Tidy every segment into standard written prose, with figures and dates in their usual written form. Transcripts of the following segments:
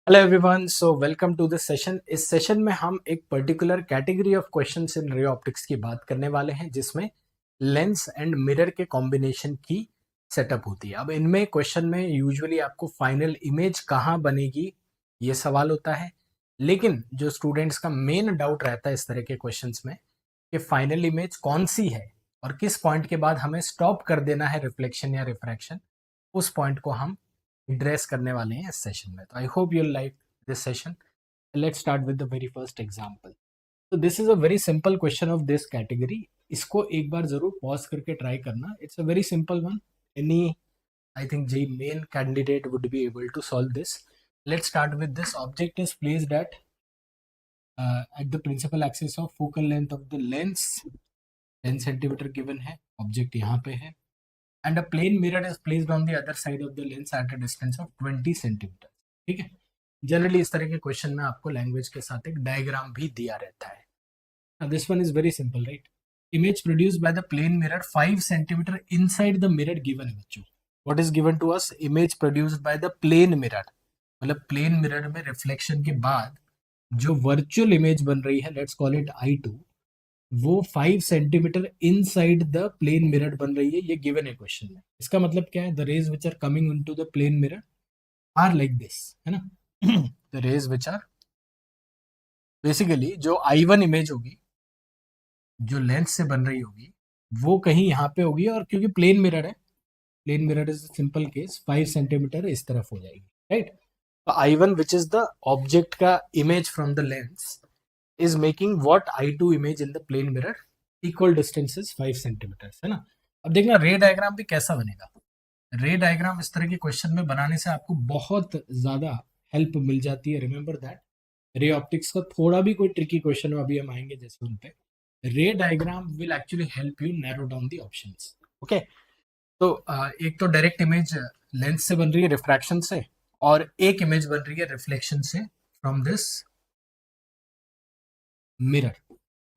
Hello everyone, so welcome to this session. इस session में हम एक particular category of questions in ray optics की बात करने वाले हैं, जिसमें लेंस एंड मिरर के कॉम्बिनेशन की सेटअप होती है। अब इनमें क्वेश्चन में यूजुअली आपको फाइनल इमेज कहाँ बनेगी ये सवाल होता है, लेकिन जो स्टूडेंट्स का मेन डाउट रहता है इस तरह के क्वेश्चंस में कि फाइनल इमेज कौन सी है और किस पॉइंट के बाद हमें स्टॉप कर देना है रिफ्लेक्शन या रिफ्रैक्शन, उस पॉइंट को हम एड्रेस करने वाले हैं इस सेशन में। तो I hope you like this session. Let's start with the very first example. तो this is a very simple question of this category. इसको एक बार जरूर पॉज करके ट्राई करना। It's a very simple one. Any I think JEE Main candidate would be able to solve this. Let's start with this. Object is placed at the principal axis of focal length of the lens 10 centimetre given है। Object यहाँ पे है and a plane mirror is placed on the other side of the lens at a distance of 20 centimetre. ठीक है। Generally इस तरह के question में आपको लैंग्वेज के साथ एक डायग्राम भी दिया रहता है। Now this one is very simple, right? Image produced by the plane mirror 5 centimeter inside the mirror given है बच्चों। What is given to us? Image produced by the plane mirror। मतलब प्लेन मिरर में reflection के बाद जो virtual image बन रही है, लेट्स कॉल इट I2, वो 5 centimetre inside the plane mirror बन रही है। ये गिवन है क्वेश्चन में। इसका मतलब क्या है? The rays which are coming into the plane mirror are like this, है ना। The rays which are basically जो I1 इमेज होगी, जो लेंस से बन रही होगी, वो कहीं यहाँ पे होगी, और क्योंकि प्लेन मिरर है, plane mirror is simple case, 5 centimetre इस तरफ हो जाएगी, राइट। तो I1 which is the object का image from the lens is making what I2 image in the plane mirror, equal distance is 5 centimetre, है ना। अब देखना रे डायग्राम भी कैसा बनेगा। रे डायग्राम इस तरह के क्वेश्चन में बनाने से आपको बहुत ज्यादा हेल्प मिल जाती है। रिमेंबर दैट रे ऑप्टिक्स का थोड़ा भी कोई ट्रिकी क्वेश्चन हो, अभी हम आएंगे जैसे उन पे, रे diagram will actually help you narrow down the options. Okay. तो एक तो डायरेक्ट इमेज लेंस से बन रही है रिफ्रैक्शन से, और एक इमेज बन रही है रिफ्लेक्शन से from this mirror.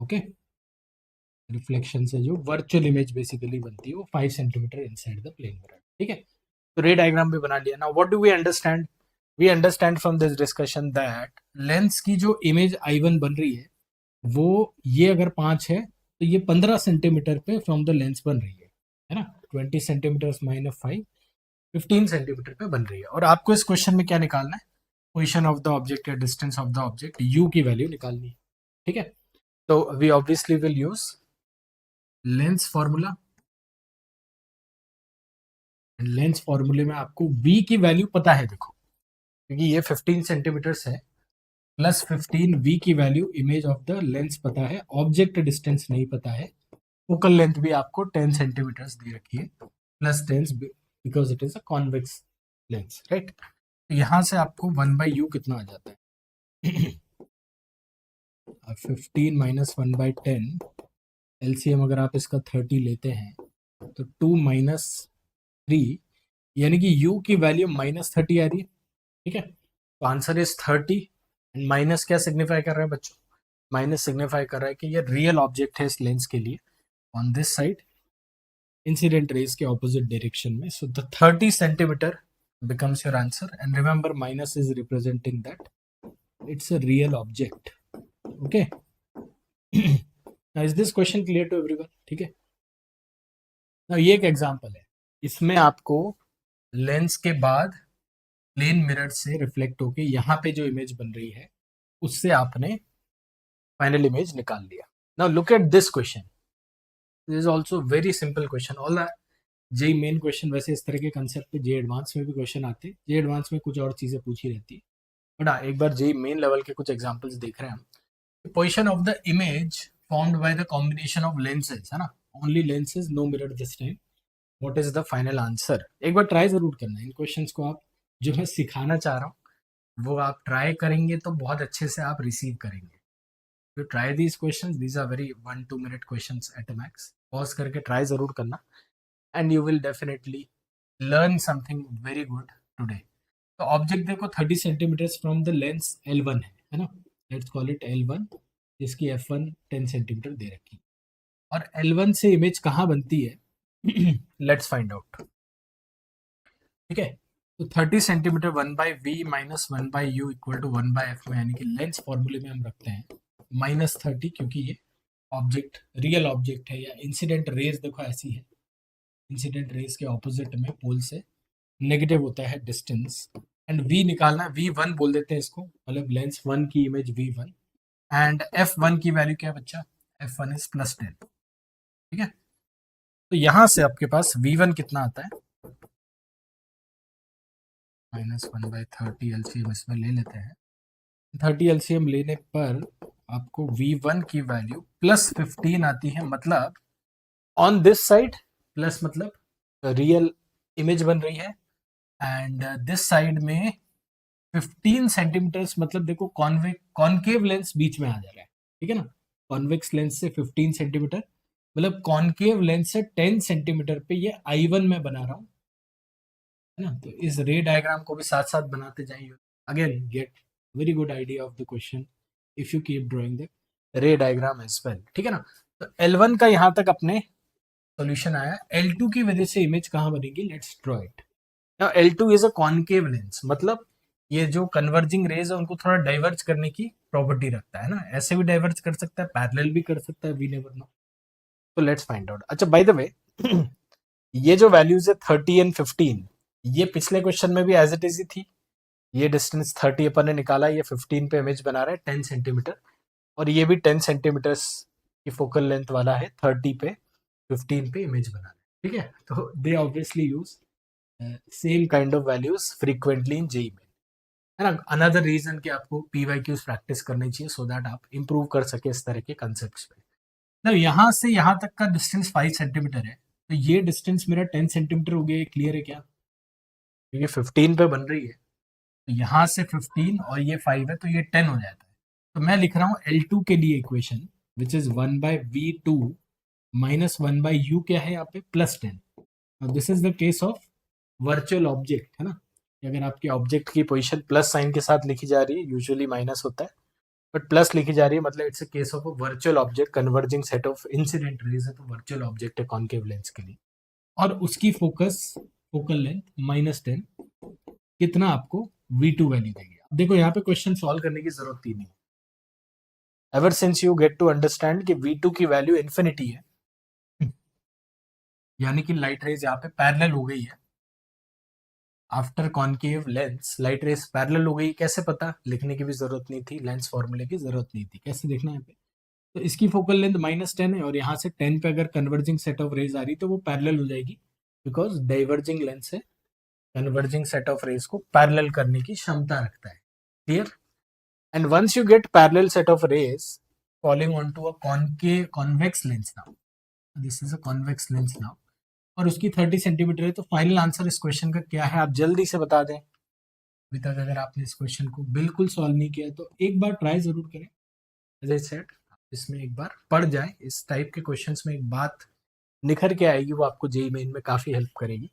Okay. Reflection से जो वर्चुअल इमेज बेसिकली बनती है वो 5 centimetre inside the plane mirror. ठीक है। तो रे डायग्राम भी बना लिया। Now what do we understand? We understand from this discussion that lens की जो इमेज I1 बन रही है, वो ये अगर 5 है तो ये 15 सेंटीमीटर पे फ्रॉम द लेंस बन रही है ना। 20 सेंटीमीटर माइनस 5, 15 सेंटीमीटर पे बन रही है। और आपको इस क्वेश्चन में क्या निकालना है? पोजिशन ऑफ द ऑब्जेक्ट या distance of the object, u की वैल्यू निकालनी है। ठीक है। तो we obviously will use lens formula. Lens फॉर्मूले में आपको v की वैल्यू पता है, देखो, क्योंकि ये 15 सेंटीमीटर है, प्लस 15 v की value image of the lens पता है, ऑब्जेक्ट डिस्टेंस नहीं पता है। फोकल लेंथ भी आपको 10 सेंटीमीटर दे रखी है, plus 10 because it is a convex lens, right. तो यहां से आपको 1/u कितना आ जाता है? 15 माइनस 1/10, एलसीएम अगर आप इसका 30 लेते हैं तो 2 माइनस 3, यानी कि u की वैल्यू -30 आ रही है। ठीक है। तो आंसर इज 30। एंड माइनस क्या सिग्निफाई कर रहा है बच्चों? माइनस सिग्निफाई कर रहा है कि ये रियल ऑब्जेक्ट है इस लेंस के लिए on this side, incident raise के ऑपोजिट डायरेक्शन में। So the 30 centimetre becomes your answer, and remember minus is representing that it's a real object. Okay. Now is this question clear to everyone? ठीक है। Now ये एक example है, इसमें आपको lens के बाद प्लेन मिरर से रिफ्लेक्ट होके यहाँ पे जो इमेज बन रही है, उससे आपने फाइनल इमेज निकाल लिया। Now look at this question. This is also very simple question. All J main question वैसे इस तरह के कंसेप्ट पे जे एडवांस में भी क्वेश्चन आते हैं। जे एडवांस में कुछ और चीजें पूछी रहती है, बट हाँ, एक बार जे मेन लेवल के कुछ एग्जांपल्स देख रहे हैं हम। Position of the image formed by the combination of lenses, है ना, only lenses, no mirror this time. What is the final answer? एक बार ट्राई जरूर करना इन क्वेश्चंस को। आप जो मैं सिखाना चाह रहा हूँ वो आप ट्राई करेंगे तो बहुत अच्छे से आप रिसीव करेंगे। You try these questions, these are very 1-2 minute questions at a max. Pause करके ट्राई जरूर करना, and you will definitely learn something very good today. तो ऑब्जेक्ट देखो 30 centimetre from the lens L1 है ना। लेट्स कॉल इट L1, जिसकी F1 10 centimetre दे रखी, और L1 से इमेज कहाँ बनती है? Let's find out. ठीक है। तो 30 centimetre 1/v minus 1/u equal to 1/f में, यानी कि लेंस फॉर्मूले में हम रखते हैं -30, क्योंकि ये ऑब्जेक्ट रियल ऑब्जेक्ट है, या इंसिडेंट रेज देखो ऐसी है, इंसिडेंट रेज के ऑपोजिट में पोल से नेगेटिव होता है डिस्टेंस, एंड v निकालना है, v1 बोल देते हैं इसको, मतलब लेंस 1 की इमेज v1, एंड f1 की वैल्यू क्या है बच्चा, f1 इज +10, ठीक है। तो यहां से आपके पास v1 कितना आता है, -1/30 एलसीएम इसमें ले लेते हैं, 30 एलसीएम लेने पर आपको v1 की वैल्यू +15 आती है, मतलब ऑन दिस साइड प्लस, मतलब रियल इमेज बन रही है, एंड दिस साइड में 15 सेंटीमीटर्स, मतलब देखो कॉनकेव लेंस बीच में आ जा रहा है, ठीक है ना, कॉन्वेक्स लेंस से 15 सेंटीमीटर, मतलब कॉनकेव लेंस से 10 सेंटीमीटर पे ये I1 में बना रहा हूँ, है ना। तो इस रे डायग्राम को भी साथ साथ बनाते जाइए, again get very good idea of the question if you keep drawing the ray diagram as well, ठीक है ना। तो L1 का यहाँ तक अपने सॉल्यूशन आया, L2 की वजह से इमेज कहाँ बनेगी, let's draw it. Now L2 is a concave lens, मतलब ये जो कन्वर्जिंग रेज है उनको थोड़ा डाइवर्ज करने की प्रॉपर्टी रखता है ना, ऐसे भी डाइवर्ज कर सकता है, पैरेलल भी कर सकता है, वी नेवर नो। तो लेट्स फाइंड आउट। अच्छा बाय द वे ये जो वैल्यूज है 30 एंड 15, ये पिछले क्वेश्चन में भी एज इट इज ही थी, ये डिस्टेंस 30 अपन ने निकाला, ये 15 पे इमेज बना रहा है 10 सेंटीमीटर, और ये भी 10 सेंटीमीटर की फोकल लेंथ वाला है, 30 पे 15 पे इमेज बना रहा है, ठीक है। तो they obviously use same kind of values frequently in JEE में, है ना। अनदर रीजन कि आपको PYQs प्रैक्टिस करनी चाहिए, सो दैट आप इंप्रूव कर सके इस तरह के कंसेप्ट पे। ना यहाँ से यहाँ तक का डिस्टेंस 5 सेंटीमीटर है, तो ये डिस्टेंस मेरा 10 सेंटीमीटर हो गया, क्लियर है क्या, क्योंकि 15 पे बन रही है, तो यहाँ से 15 और ये 5 है, तो ये 10 हो जाता है। तो मैं लिख रहा हूँ L2 के लिए equation which is 1/v2 minus 1/u, क्या है यहाँ पे +10। This is the case of virtual object, है ना, कि अगर आपके ऑब्जेक्ट की पोजीशन प्लस साइन के साथ लिखी जा रही है, यूजुअली माइनस होता है, बट प्लस लिखी जा रही है, मतलब it's a case of a virtual object converging set of incident raise है, तो वर्चुअल ऑब्जेक्ट है कॉनकेव लेंस के लिए, और उसकी फोकल लेंथ -10, कितना आपको v2 वैल्यू देगी। अब देखो यहाँ पे क्वेश्चन सॉल्व करने की जरूरत ही नहीं, ever since you get to understand कि v2 की वैल्यू इन्फिनिटी है, यानी कि लाइट रेज यहाँ पे पैरेलल हो गई है, after concave lens light rays parallel हो गई, कैसे पता, लिखने की भी जरूरत नहीं थी, लेंस फॉर्मूले की जरूरत नहीं थी, कैसे देखना है पे, तो इसकी फोकल लेंथ -10 है, और यहाँ से 10 पे अगर कन्वर्जिंग सेट ऑफ रेज आ रही तो वो पैरेलल हो जाएगी, बिकॉज डाइवर्जिंग लेंस से कन्वर्जिंग सेट ऑफ रेज को पैरेलल करने की क्षमता रखता है, clear. And once you get parallel set of rays falling on to a convex lens, now this is a convex lens now, और उसकी 30 सेंटीमीटर है, तो फाइनल आंसर इस क्वेश्चन का क्या है, आप जल्दी से बता दें। अभी तक अगर आपने इस क्वेश्चन को बिल्कुल सॉल्व नहीं किया तो एक बार ट्राई जरूर करें, एज आई सेड, इसमें एक बार पढ़ जाए, इस टाइप के क्वेश्चंस में एक बात निखर के आएगी, वो आपको जेई मेन में काफी हेल्प करेगी,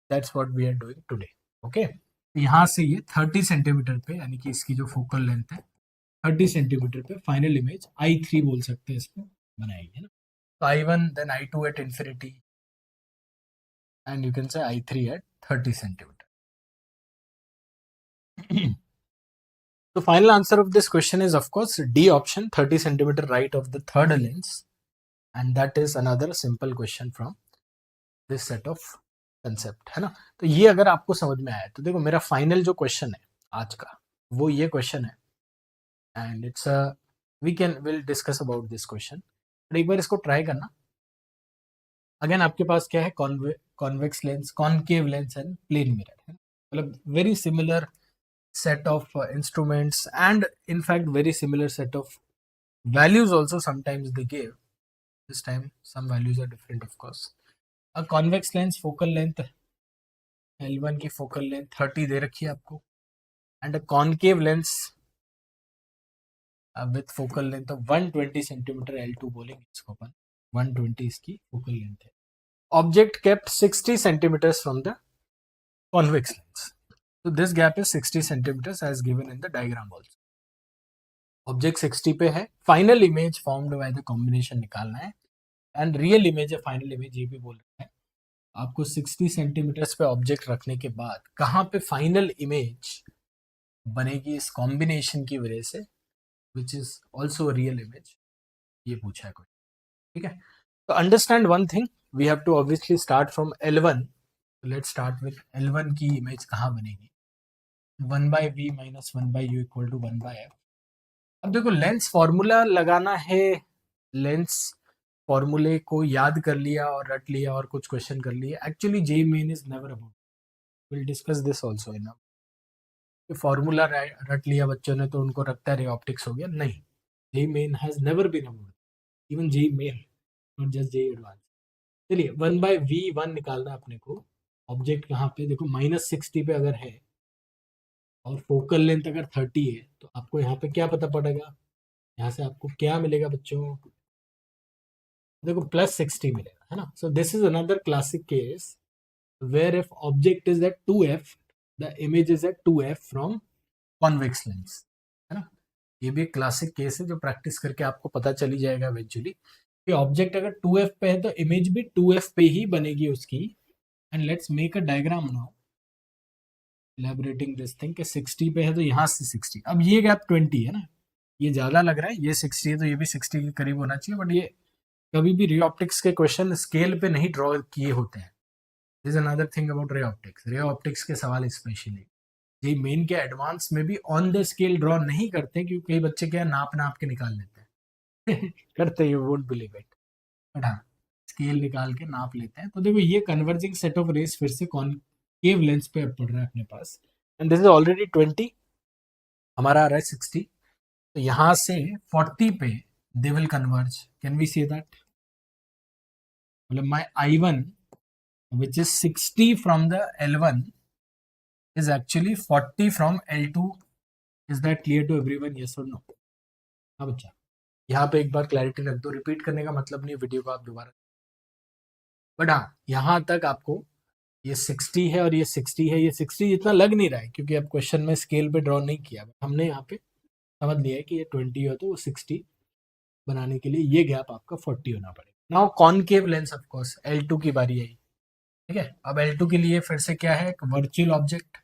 that's what we are doing today, okay. यहाँ से ये 30 सेंटीमीटर पे, यानी कि इसकी जो फोकल लेंथ है 30 सेंटीमीटर पे फाइनल इमेज I3 बोल सकते हैं इसको, बनाएगी, है ना। तो I1 then I2 at infinity, and you can say I3 at 30 centimetre. The final answer of this question is of course D option, 30 centimeter right of the third lens, and that is another simple question from this set of concept, है ना। तो ये अगर आपको समझ में आया तो देखो मेरा फाइनल जो क्वेश्चन है आज का वो ये क्वेश्चन है, and it's a will discuss about this question, but एक बार इसको ट्राई करना। अगेन आपके पास क्या है, convex lens, concave lens and plane mirror, है, मतलब very similar set of instruments, and in fact very similar set of values also sometimes they gave, this time some values are different of course। a convex lens focal length L1 की focal length 30 दे रखी है आपको, and a concave lens with focal length of 120 centimeter, L2 बोलेंगे इसको अपन, 120 इसकी focal length है। object kept 60 centimeters from the convex lens, so this gap is 60 centimeters as given in the diagram also। Object 60 पे है, final image formed by the combination निकालना है, and real image है final image, ये भी बोल रहा है, आपको 60 सेंटीमीटर्स पे ऑब्जेक्ट रखने के बाद कहाँ पे फाइनल इमेज बनेगी इस कॉम्बिनेशन की वजह से, which is also real image, ये पूछा है कोई। ठीक है, तो understand one thing, we have to obviously start from L1। Let's start with L1 की इमेज कहाँ बनेगी, 1/v minus 1/u equal to 1/f। अब देखो लेंस फॉर्मूला लगाना है, लेंस फॉर्मूले को याद कर लिया और रट लिया और कुछ क्वेश्चन कर लिया, actually J main is never about, will discuss this also in formula रट लिया बच्चों ने तो उनको रखता है रे ऑप्टिक्स हो गया, नहीं, JEE Main has never been about, even JEE Main, not just JEE Advanced. चलिए 1/v1 निकालना है अपने को, ऑब्जेक्ट कहाँ पे देखो -60 पे अगर है और फोकल लेंथ अगर 30 है तो आपको यहाँ पे क्या पता पड़ेगा, यहाँ से आपको क्या मिलेगा बच्चों, देखो +60 मिलेगा, है ना। So this is another classic case where if object is at 2f, the image is at 2f from convex lens, है ना। ये भी एक क्लासिक केस है जो प्रैक्टिस करके आपको पता चली जाएगा इवेंचुअली कि ऑब्जेक्ट अगर 2f पे है तो इमेज भी 2f पे ही बनेगी उसकी। And let's make a diagram now elaborating this thing कि 60 पे है तो यहाँ से 60, अब ये गैप 20 है ना, ये ज़्यादा लग रहा है, ये 60 है तो ये भी 60 के करीब होना चाहिए, बट ये कभी भी रे ऑप्टिक्स के क्वेश्चन स्केल पे नहीं ड्रॉ किए होते हैं। This another thing about ray optics, ray optics के सवाल स्पेशली ये मेन के एडवांस में भी ऑन द स्केल ड्रॉ नहीं करते, क्योंकि कई बच्चे क्या नाप नाप के निकाल लेते हैं करते, you won't believe it, but हाँ स्केल निकाल के नाप लेते हैं। तो देखो ये कन्वर्जिंग सेट ऑफ रेस फिर से कॉनकेव लेंस पे पड़ रहा है अपने पास, एंड दिस इज ऑलरेडी 20, हमारा आ रहा है 60, तो यहाँ से 40 पे they will converge, can we see that, मतलब my I1 which is 60 from the L1 is actually 40 from L2, is that clear to everyone, yes or no? हाँ बच्चा, यहाँ पे एक बार क्लैरिटी रख दो, रिपीट करने का मतलब नहीं वीडियो को आप दोबारा, बट हाँ यहाँ तक आपको ये 60 है और ये 60 है, ये 60 जितना लग नहीं रहा है क्योंकि अब क्वेश्चन में स्केल पे ड्रॉ नहीं किया, हमने यहाँ पे समझ लिया है कि ये 20 हो तो वो 60 बनाने के लिए ये गैप आपका 40 होना पड़ेगा। Now concave lens of course L2 की बारी आई, ठीक है। अब L2 के लिए फिर से क्या है, एक वर्चुअल ऑब्जेक्ट,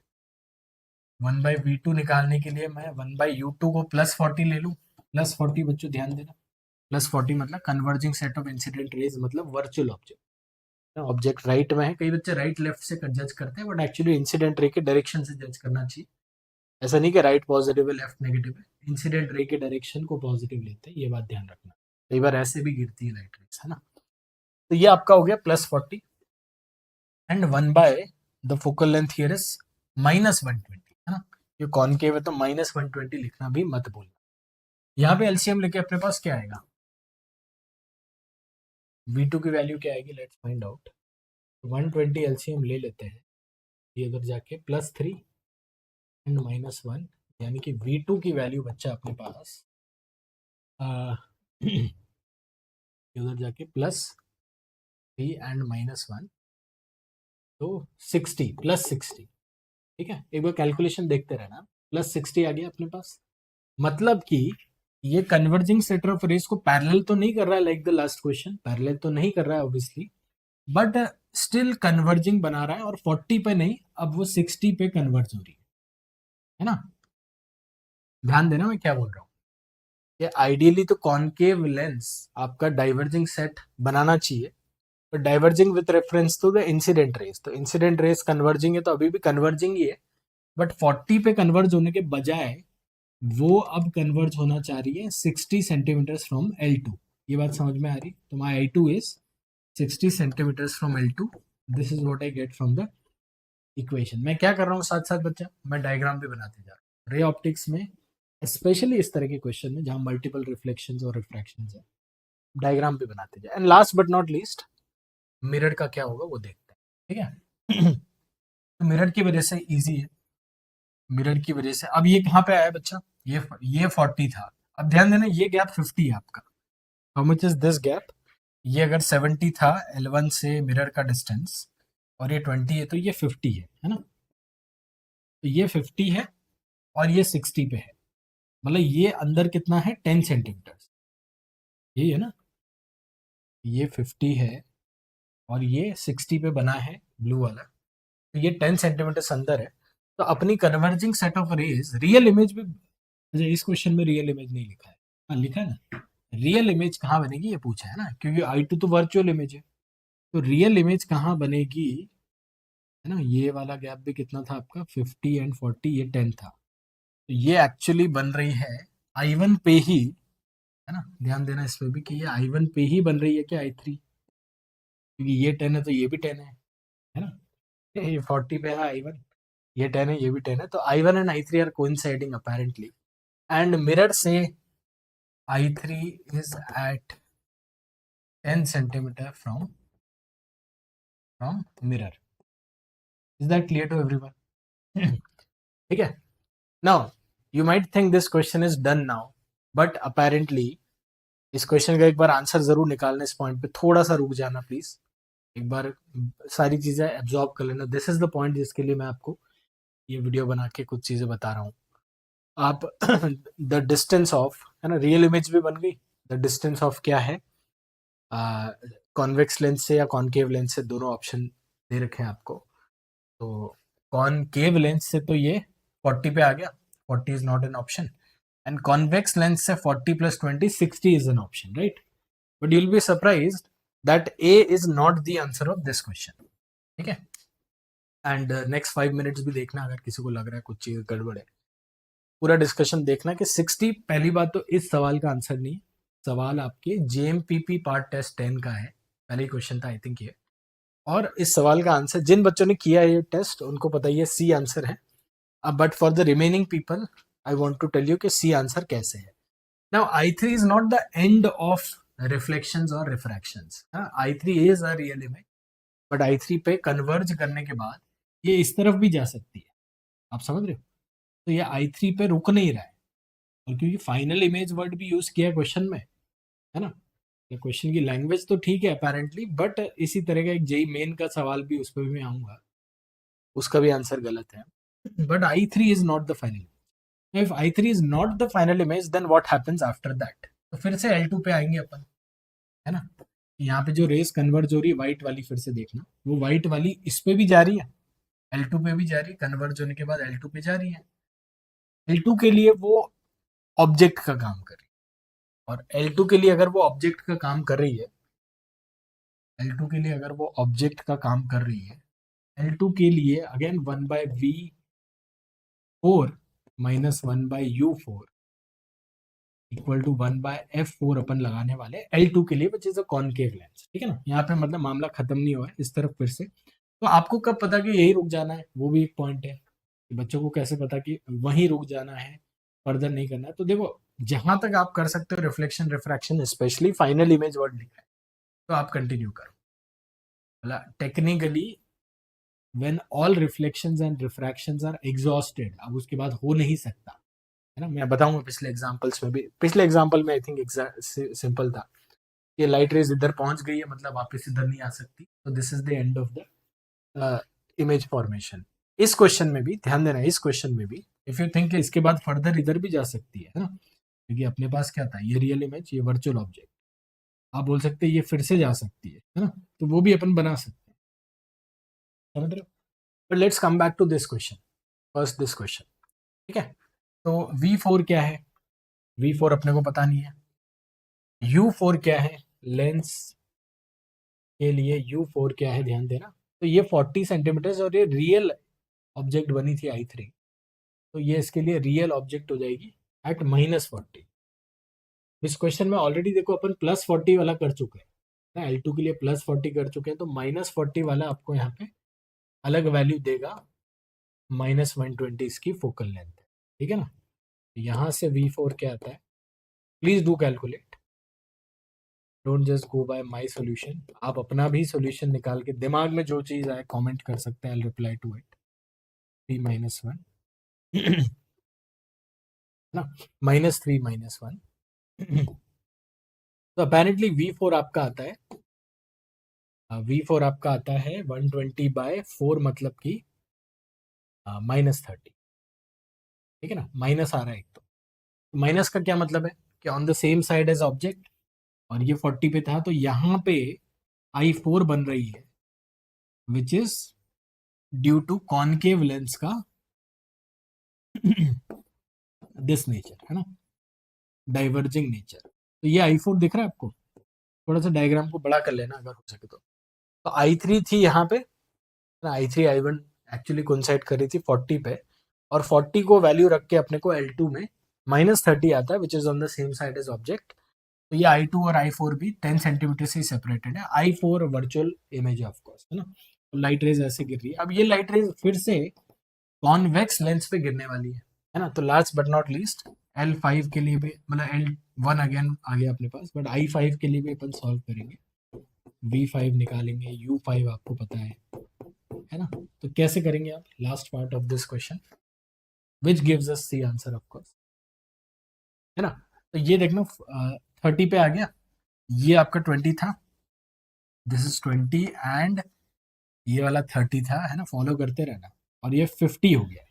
1/v2 निकालने के लिए मैं 1/u2 को +40 ले लूँ, +40 बच्चों ध्यान देना, +40 मतलब converging set of incident raise, मतलब वर्चुअल ऑब्जेक्ट, ऑब्जेक्ट राइट में है, कई बच्चे राइट लेफ्ट से जज करते हैं बट एक्चुअली इंसिडेंट रे के डायरेक्शन से जज करना चाहिए, ऐसा नहीं कि राइट पॉजिटिव है लेफ्ट नेगेटिव है, इंसिडेंट रे के डायरेक्शन को पॉजिटिव लेते हैं, ये बात ध्यान रखना, कई बार ऐसे भी गिरती है लाइट रेस, है ना। तो ये आपका हो गया +40 and 1 the focal length here is -120, है ना, ये कॉनकेव है तो -120 लिखना भी मत भूलना। यहाँ पे एलसीएम लेके अपने पास क्या आएगा, V2 की वैल्यू क्या आएगी, लेट्स फाइंड आउट। 120 एलसीएम ले लेते हैं, ये उधर जाके +3 एंड -1, यानी कि V2 की वैल्यू बच्चा अपने पास उधर जाके +3 एंड -1, तो 60 +60, ठीक है। एक बार कैलकुलेशन देखते रहना, +60 आ गया अपने पास, मतलब कि ये कन्वर्जिंग सेट ऑफ रेस को पैरेलल तो नहीं कर रहा है like the last question, parallel तो नहीं कर रहा है ऑब्वियसली, बट स्टिल कन्वर्जिंग बना रहा है, और 40 पे नहीं, अब वो 60 पे कन्वर्ज हो रही है ना। ध्यान देना मैं क्या बोल रहा हूँ, ये आइडियली तो कॉनकेव लेंस आपका डाइवर्जिंग सेट बनाना चाहिए, but diverging with reference to the incident rays, तो इंसिडेंट रेस कन्वर्जिंग है तो अभी भी कन्वर्जिंग ही है, बट 40 पे कन्वर्ज होने के बजाय वो अब कन्वर्ज होना चाह रही है 60 सेंटीमीटर फ्रॉम L2, ये बात समझ में आ रही, तो माई I2 is 60 centimetre from L2, this is what I get from the equation. मैं क्या कर रहा हूँ साथ साथ बच्चा, मैं डायग्राम भी बनाते जा रहा हूँ, रे ऑप्टिक्स में स्पेशली इस तरह के क्वेश्चन में जहाँ मल्टीपल रिफ्लेक्शंस और रिफ्रैक्शंस है, डायग्राम भी बनाते जाए। And last but not least mirror का क्या होगा वो देखते हैं, ठीक है। तो मिरर की वजह से इजी है, मिरर की वजह से अब ये कहाँ पे आया बच्चा, ये 40 था, अब ध्यान देना ये गैप 50 है आपका, how much is this gap, ये अगर 70 था L1 से मिरर का डिस्टेंस और ये 20 है तो ये 50 है ना, तो ये 50 है और ये 60 पे है, मतलब ये अंदर कितना है 10 सेंटीमीटर, यही है ना, ये 50 है और ये 60 पे बना है ब्लू वाला, तो ये 10 सेंटीमीटर अंदर है। तो अपनी converging set of rays, real image भी, अच्छा इस क्वेश्चन में रियल इमेज नहीं लिखा है, हाँ लिखा है ना, रियल इमेज कहाँ बनेगी ये पूछा है ना, क्योंकि I2 तो वर्चुअल इमेज है, तो रियल इमेज कहाँ बनेगी, है ना। ये वाला गैप भी कितना था आपका, 50 एंड 40, ये 10 था, तो ये एक्चुअली बन रही है I1 पे ही, है ना। ध्यान देना इस पे भी कि ये I1 पे ही बन रही है क्या I3, क्योंकि ये 10 है तो ये भी 10 है ना। ये 40 पे है I1, ये 10 है, ये भी 10 है, तो I1 and I3 are coinciding apparently, and mirror say I3 is at 10 centimeter from mirror. Is that clear to everyone? ठीक है. Now you might think this question is done now, but apparently इस question का एक बार answer जरूर निकालना, इस point पे थोड़ा सा रुक जाना प्लीज, एक बार सारी चीजें एब्जॉर्ब कर लेना. दिस इज द पॉइंट जिसके लिए मैं आपको ये वीडियो बना के कुछ चीजें बता रहा हूँ. आप द डिस्टेंस ऑफ, है ना, रियल इमेज भी बन गई. द डिस्टेंस ऑफ क्या है, कॉन्वेक्स लेंस से या कॉनकेव लेंस से, दोनों ऑप्शन दे रखे हैं आपको. तो कॉनकेव लेंस से तो ये 40 पे आ गया, 40 is not an option, and convex lens से 40 + 20 60 is an option, right. But you will be surprised that A is not the answer of this question. ठीक है. एंड नेक्स्ट 5 मिनट्स भी देखना, अगर किसी को लग रहा है कुछ चीज गड़बड़ है, पूरा डिस्कशन देखना कि 60, पहली बात तो इस सवाल का आंसर नहीं, सवाल आपके JMPP पार्ट टेस्ट 10 का है, पहले क्वेश्चन था आई थिंक ये. और इस सवाल का आंसर जिन बच्चों ने किया है ये टेस्ट उनको पता ही है, सी आंसर है. अब but for the remaining people I want to tell you कि सी आंसर कैसे है. Now I3 is not the end of reflections और refractions. I3 is a real image, but I3 पे कन्वर्ज करने के बाद ये इस तरफ भी जा सकती है, आप समझ रहे हो. तो ये I3 पे रुक नहीं रहा है, और क्योंकि फाइनल इमेज वर्ड भी यूज किया क्वेश्चन में, है ना. क्वेश्चन की लैंग्वेज तो ठीक है अपेरेंटली, बट इसी तरह का एक जेई मेन का सवाल भी, उस पर भी मैं आऊंगा, उसका भी आंसर गलत है. But I3 is not the final. If I3 is not the final image, then what happens after that. तो फिर से L2 पे आएंगे अपन, है ना. यहाँ पे जो रेस कन्वर्ज हो रही है व्हाइट वाली, फिर से देखना, वो व्हाइट वाली इस पे भी जा रही है, L2 पे भी जा रही है, कन्वर्ज होने के बाद L2 पे जा रही है. L2 के लिए वो ऑब्जेक्ट का काम कर रही है, और L2 के लिए अगर वो ऑब्जेक्ट का काम कर रही है, L2 के लिए अगर वो ऑब्जेक्ट का काम कर रही है, L2 के लिए again 1/V4 - 1/U4 equal to 1/F4 अपन लगाने वाले L2 के लिए, विच इज अ कॉनकेव लेंस. ठीक है ना. यहाँ पे मतलब मामला खत्म नहीं हुआ है, इस तरफ फिर से. तो आपको कब पता कि यही रुक जाना है, वो भी एक पॉइंट है कि बच्चों को कैसे पता कि वहीं रुक जाना है, फर्दर नहीं करना है. तो देखो, जहां तक आप कर सकते हो reflection refraction, specially final image word लिखा है, तो आप कंटिन्यू करो. मतलब technically when all reflections and refractions are exhausted, अब उसके बाद हो नहीं सकता, है ना. मैं बताऊंगा पिछले एग्जांपल्स में भी, पिछले एग्जांपल में आई थिंक सिंपल था कि लाइट रेज इधर पहुंच गई है, मतलब वापस इधर नहीं आ सकती, तो this is the end of the image formation. इस क्वेश्चन में भी ध्यान देना, इस क्वेश्चन में भी इफ यू थिंक इसके बाद फर्दर इधर भी जा सकती है ना, क्योंकि अपने पास क्या था, ये रियल इमेज, ये वर्चुअल ऑब्जेक्ट, आप बोल सकते हैं ये फिर से जा सकती है ना, तो वो भी अपन बना सकते हैं, समझ रहे हो. But let's come back to this question, first this question. ठीक है. तो V4 क्या है, V4 अपने को पता नहीं है. U4 क्या है, लेंस के लिए U4 क्या है, ध्यान देना. तो ये 40 सेंटीमीटर और ये रियल ऑब्जेक्ट बनी थी I3, तो ये इसके लिए रियल ऑब्जेक्ट हो जाएगी एट -40. इस क्वेश्चन में ऑलरेडी देखो अपन +40 वाला कर चुके हैं ना, L2 के लिए +40 कर चुके हैं, तो -40 वाला आपको यहाँ पे अलग वैल्यू देगा, -120 इसकी फोकल लेंथ है. ठीक है ना. यहाँ से V4 क्या आता है, please do calculate, don't just go by my solution. आप अपना भी सॉल्यूशन निकाल के दिमाग में जो चीज आए कमेंट कर सकते हैं, I will reply to it. 3 - 1 ना, -3 - 1. तो अपेरेंटली V4 आपका आता है, V4 आपका आता है 120/4, मतलब कि -30. ठीक है ना. माइनस आ रहा है एक, तो माइनस का क्या मतलब है कि on the same side as object, और ये 40 पे था, तो यहाँ पे I4 बन रही है which is due to concave lens का दिस नेचर है ना, डाइवर्जिंग नेचर। तो ये I4 दिख रहा है आपको, थोड़ा सा डायग्राम को बड़ा कर लेना अगर हो सके तो I3 थी यहाँ पे, I3 I1 एक्चुअली कोइंसाइड कर रही थी 40 पे, और 40 को वैल्यू रख के अपने को L2 में -30 आता है which is on the same side as object. तो ये I2 और I4 भी 10 सेंटीमीटर से सेपरेटेड है। I4 virtual image of course है ना। तो लाइट रेज ऐसे गिर रही है, अब ये लाइट रेज फिर से कॉन्वेक्स लेंस पे गिरने वाली है ना। तो last but not least L5 के लिए भी, मतलब L1 अगेन आ गया अपने पास, बट I5 के लिए भी अपन सॉल्व करेंगे, V5 निकालेंगे, U5 आपको पता है ना। तो कैसे करेंगे आप, last part of this question which gives us the answer of course, है ना। तो ये देखना 30 पे आ गया, ये आपका 20 था, दिस इज 20 एंड ये वाला 30 था, है ना, फॉलो करते रहना, और ये 50 हो गया।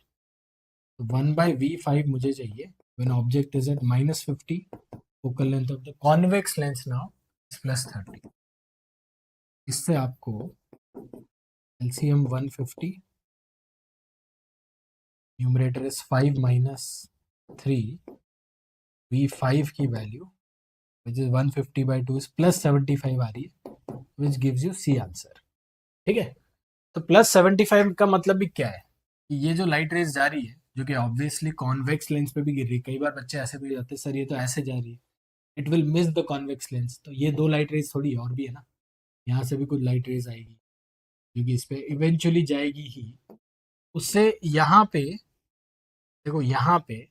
तो 1/V5 मुझे चाहिए when object is at -50, focal length of the convex lens now is +30। इससे आपको LCM 150, न्यूमरेटर इज 5 - 3, V5 की वैल्यू विच इज 150/2 इज +75 आ रही है, which gives you C answer. ठीक है, तो +75 का मतलब भी क्या है कि ये जो लाइट रेज जा रही है, जो कि ऑब्वियसली कॉन्वेक्स लेंस पे भी गिर रही है, कई बार बच्चे ऐसे भी जाते हैं सर ये तो ऐसे जा रही है, it will miss the convex lens. तो ये दो लाइट रेज थोड़ी और भी है ना, यहाँ से भी कुछ लाइट रेज आएगी क्योंकि इस पे इवेंचुअली जाएगी ही, उससे यहाँ पे देखो, यहाँ पे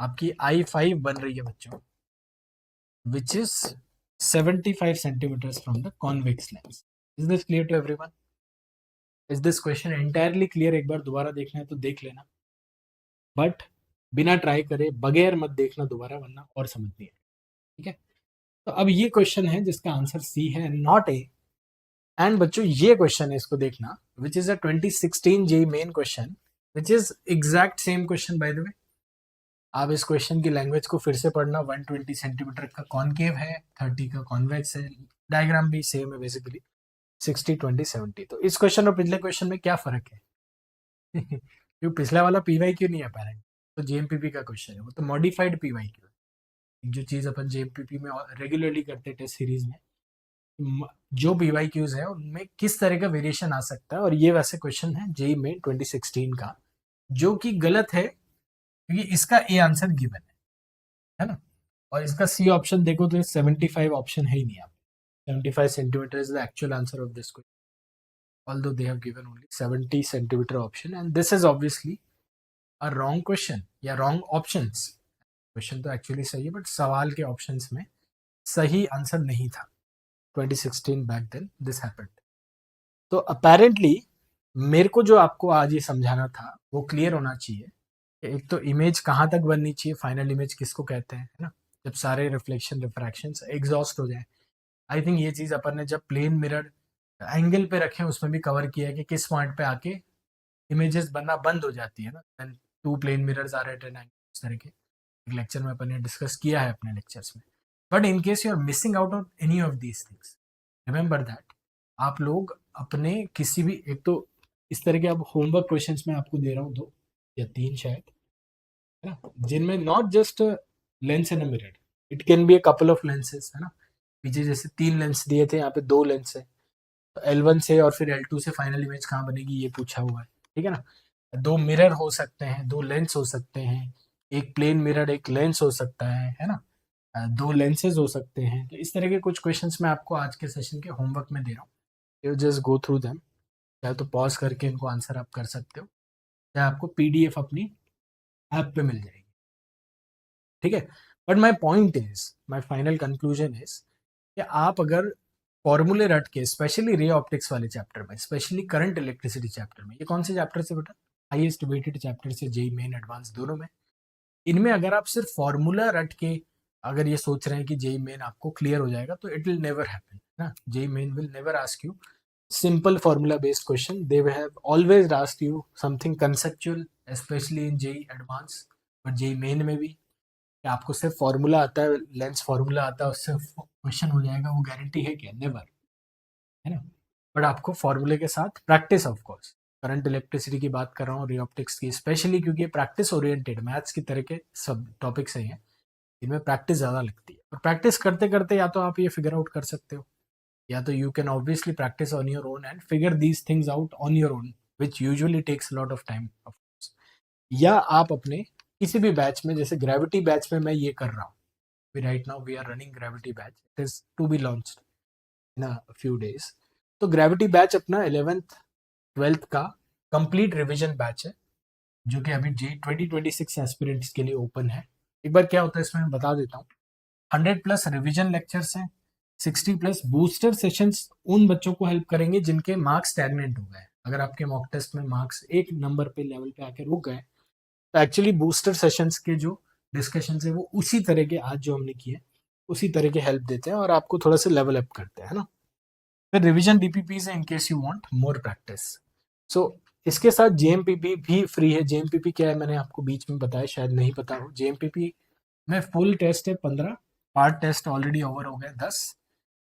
आपकी I5 बन रही है बच्चों, which is 75 centimetres from the convex lens. Is this clear to everyone? Is this question entirely clear? एक बार दोबारा देखना है तो देख लेना, बट बिना ट्राई करे बगैर मत देखना दोबारा, वरना और समझ नहीं है। ठीक है, तो अब ये क्वेश्चन है जिसका आंसर सी है, नॉट ए। एंड बच्चों ये क्वेश्चन है, इसको देखना, which is a 2016 JEE main question, which is exact same question by the way. आप इस क्वेश्चन की लैंग्वेज को फिर से पढ़ना, 120 सेंटीमीटर का कॉनकेव है, 30 का कॉन्वेक्स है, डायग्राम भी सेम है बेसिकली, 60 20 70। तो इस क्वेश्चन और पिछले क्वेश्चन में क्या फर्क है? क्यों पिछला वाला PYQ नहीं है अपेरेंट, तो JMPP का क्वेश्चन है, वो तो मॉडिफाइड PYQ है। जो चीज़ अपन JMPP में रेगुलरली करते हैं टेस्ट सीरीज में, जो PYQs है उनमें किस तरह का वेरिएशन आ सकता है, और ये वैसे क्वेश्चन है JEE में 2016 का, जो कि गलत है क्योंकि इसका ए आंसर गिवन है ना। और इसका सी ऑप्शन देखो तो 75 ऑप्शन है ही नहीं, आप 75 centimetre is the actual answer of this question, although they have given only 70 centimeter option, and this is obviously a wrong question या wrong options। क्वेश्चन तो एक्चुअली सही है, बट सवाल के ऑप्शंस में सही आंसर नहीं था। 2016 बैक देन दिस हैपेंड। तो अपेरेंटली मेरे को जो आपको आज ये समझाना था वो क्लियर होना चाहिए कि एक तो इमेज कहाँ तक बननी चाहिए, फाइनल इमेज किसको कहते हैं, है ना, जब सारे रिफ्लेक्शन रिफ्रैक्शंस एग्जॉस्ट हो जाए। आई थिंक ये चीज़ अपन ने जब प्लेन मिरर एंगल पे रखे उसमें भी कवर किया है कि किस पॉइंट पे आके इमेजेस बनना बंद हो जाती है ना, then two plane mirrors are at an angle, इस तरह के एक लेक्चर में अपन ने डिस्कस किया है अपने लेक्चर्स में। But in case you are missing out of any of these things, remember that आप लोग अपने किसी भी, एक तो इस तरह के अब होमवर्क क्वेश्चंस में आपको दे रहा हूँ 2 या 3 शायद, है ना, जिनमें not just lens and a mirror, it can be a couple of lenses, है ना। पीछे जैसे 3 लेंस दिए थे, यहाँ पे 2 लेंस है, तो L1 से और फिर L2 से फाइनल इमेज कहाँ बनेगी ये पूछा हुआ है। ठीक है ना, 2 मिरर हो सकते हैं, 2 लेंस हो सकते हैं, एक प्लेन मिरर एक लेंस हो सकता है ना, 2 लेंसेज हो सकते हैं। तो इस तरह के कुछ क्वेश्चंस मैं आपको आज के सेशन के होमवर्क में दे रहा हूँ, you just go through them, चाहे तो पॉज करके इनको आंसर आप कर सकते हो, चाहे आपको PDF अपनी ऐप पे मिल जाएगी। ठीक है, but my point is, my final conclusion is कि आप अगर फॉर्मूले रट के, स्पेशली रे ऑप्टिक्स वाले चैप्टर में, स्पेशली करंट इलेक्ट्रिसिटी चैप्टर में, ये कौन से चैप्टर से बेटा, हाईएस्ट वेटेड चैप्टर से, JEE मेन एडवांस दोनों में, इनमें अगर आप सिर्फ फॉर्मूला रट के अगर ये सोच रहे हैं कि JEE मेन आपको क्लियर हो जाएगा, तो इट विल नेवर हैपन ना। JEE men will never ask you simple formula based question, they will have always asked you something conceptual, especially in JEE advanced, but JEE main में भी कि आपको सिर्फ फॉर्मूला आता है, लेंस फॉर्मूला आता है, उससे क्वेश्चन हो जाएगा, वो गारंटी है क्या? नेवर। है ना। बट आपको फॉर्मूले के साथ practice, of course current electricity की बात कर रहा हूँ, रे ऑप्टिक्स की स्पेशली, क्योंकि ये प्रैक्टिस ओरिएंटेड मैथ्स की तरह के सब टॉपिक्स हैं, इनमें प्रैक्टिस ज़्यादा लगती है। और प्रैक्टिस करते करते या तो आप ये फिगर आउट कर सकते हो, या तो you can obviously practice on your own and figure these things out on your own, which usually takes lot of time, या आप अपने किसी भी बैच में, जैसे ग्रेविटी बैच में मैं ये कर रहा हूँ, right now we are running gravity batch, it is to be launched in a few days. तो ग्रेविटी बैच अपना 11th 12th का कंप्लीट रिवीजन बैच है, जो कि अभी जे 2026 एस्पिरेंट्स के लिए ओपन है। एक बार क्या होता है इसमें मैं बता देता हूँ। 100+ रिवीजन लेक्चर्स हैं, 60+ बूस्टर सेशंस उन बच्चों को हेल्प करेंगे जिनके मार्क्स स्टैग्नेंट हो गए। अगर आपके मॉक टेस्ट में मार्क्स एक नंबर पे लेवल पे आके रुक गए, तो एक्चुअली बूस्टर सेशंस के जो डिस्कशन है वो उसी तरह के आज जो हमने किए उसी तरह के हेल्प देते हैं और आपको थोड़ा सा लेवल अप करते हैं, है ना। फिर रिवीजन डीपीपीज है in case you want more practice. So इसके साथ जेएमपीपी भी फ्री है। जेएमपीपी क्या है मैंने आपको बीच में बताया, शायद नहीं पता हो। जेएमपीपी में फुल टेस्ट है 15, पार्ट टेस्ट ऑलरेडी ओवर हो गए 10।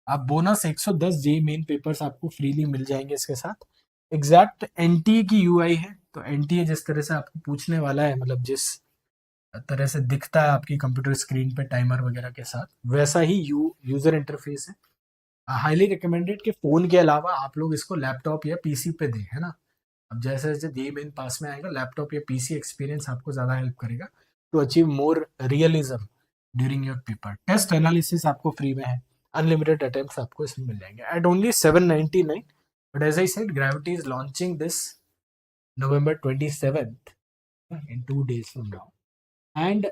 आप बोनस 110 जे मेन पेपर्स आपको फ्रीली मिल जाएंगे इसके साथ। एग्जैक्ट एनटीए की यूआई है, तो एनटीए जिस तरह से आपको पूछने वाला है, मतलब जिस तरह से दिखता है आपकी कंप्यूटर स्क्रीन पे टाइमर वगैरह के साथ, वैसा ही यूजर इंटरफेस है। हाईली रिकमेंडेड कि फोन के अलावा आप लोग इसको लैपटॉप या पीसी पे दें, है ना। अब जैसे जैसे जे मेन पास में आएगा, लैपटॉप या पीसी एक्सपीरियंस आपको ज़्यादा हेल्प करेगा to achieve more realism during your paper. Test analysis आपको फ्री में है, अनलिमिटेड अटेम्प्ट्स आपको इसमें मिल जाएंगे at only 799। But as I said, Gravity is launching this November 27th in 2 days from now, and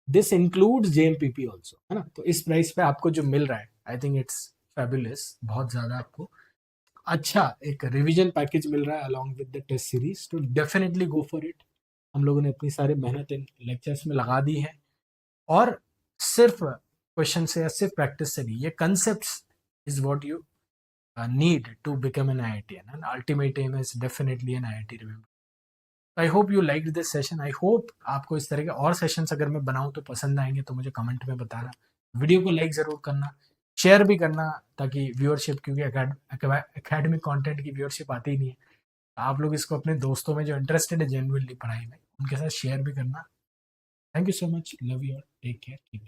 this includes JMPP also, है ना। तो इस प्राइस पे आपको जो मिल रहा है, आई थिंक इट्स फैबुलस। बहुत ज़्यादा आपको अच्छा एक रिवीजन पैकेज मिल रहा है along with the test series, तो डेफिनेटली गो फॉर इट। हम लोगों ने अपनी सारी मेहनत इन लेक्चर्स में लगा दी है, और सिर्फ क्वेश्चन से या सिर्फ प्रैक्टिस से नहीं, ये concept is what you need to become an IITian, and ultimate aim is definitely an IIT। Remember, I hope you like this session. I hope आपको इस तरह के और सेशंस अगर मैं बनाऊं तो पसंद आएंगे, तो मुझे कमेंट में बताना। वीडियो को लाइक ज़रूर करना, शेयर भी करना, ताकि व्यूअरशिप, क्योंकि एकेडमिक कंटेंट की व्यूअरशिप आती ही नहीं है। आप लोग इसको अपने दोस्तों में जो इंटरेस्टेड है जेन्युइनली पढ़ाई में, उनके साथ शेयर भी करना। Thank you so much, love you, take care, keep